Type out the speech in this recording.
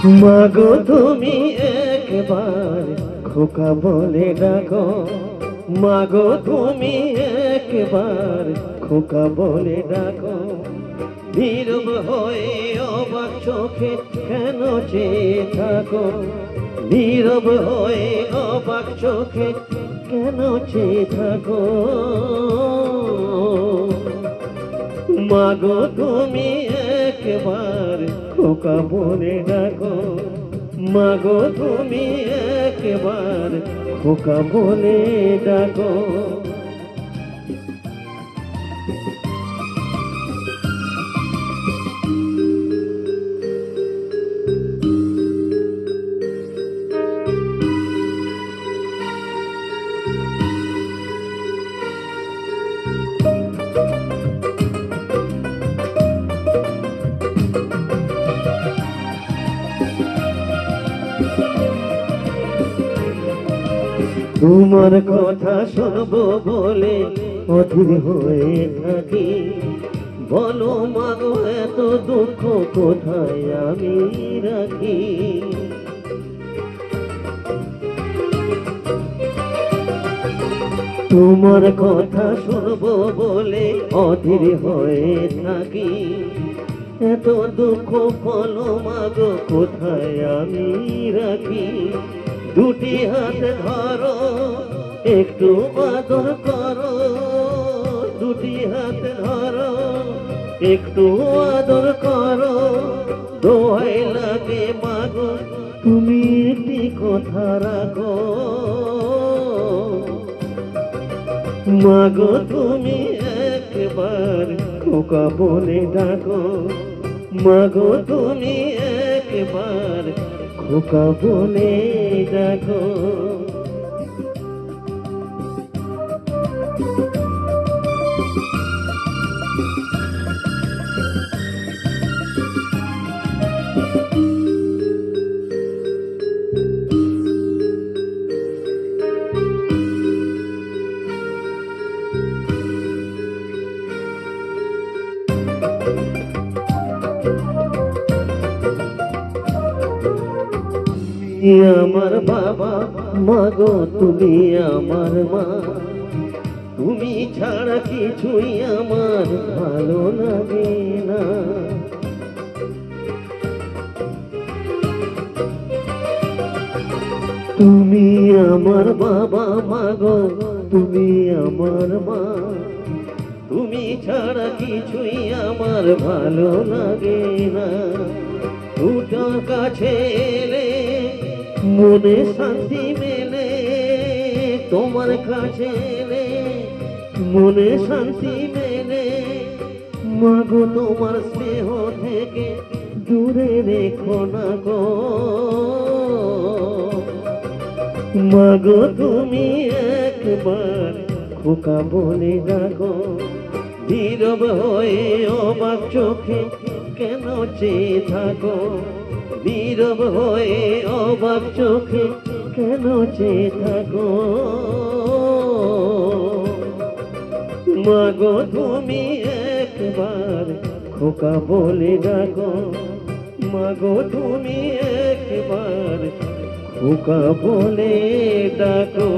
মাগো তুমি একবার খোকা বলে ডাকো, মাগো তুমি একবার খোকা বলে ডাকো। নীরব হয়ে অবাক চোখে কেন চেয়ে থাকো, নীরব হয়ে অবাক চোখে কেন চেয়ে থাকো। মাগো তুমি একবার খোকা বলে ডাকো, মাগো তুমি একবার খোকা বলে ডাকো। তোমার কথা শুনবো বলে অধীর হয়ে থাকি, বলো মাগো এত দুঃখ কোথায় আমি রাখি। তোমার কথা শুনবো বলে অধীর হয়ে থাকি, এত দুঃখ বলো মাগো কোথায় আমি রাখি। দুটি হাত ধরো একটু আদর করো, দুটি হাত ধরো একটু আদর করো। দোহাই লাগে মাগো তুমি একটি কথা রাখো, মাগো তুমি একবার খোকা বলে ডাকো, মাগো তুমি একবার খোকা বলে ডাকো। আমার বাবা মাগো তুমি আমার মা, তুমি ছাড়া কিছুই আমার ভালো লাগে না। তুমি আমার বাবা মাগো তুমি আমার মা, তুমি ছাড়া কিছুই আমার ভালো লাগে না। দুটোর কাছে এলে মনে শান্তি মেলে, তোমার কাছে এলে মনে শান্তি মেলে। মাগো তোমার স্নেহ থেকে দূরে রেখো না গো, মাগো তুমি একবার খোকা বলে ডাকো। নীরব হয়ে অবাক চোখে কেন চেয়ে থাকো, নীরব হয়ে অবাক চোখে কেন চেয়ে থাকো। মাগো তুমি একবার খোকা বলে ডাকো, মাগো তুমি একবার খোকা বলে ডাকো।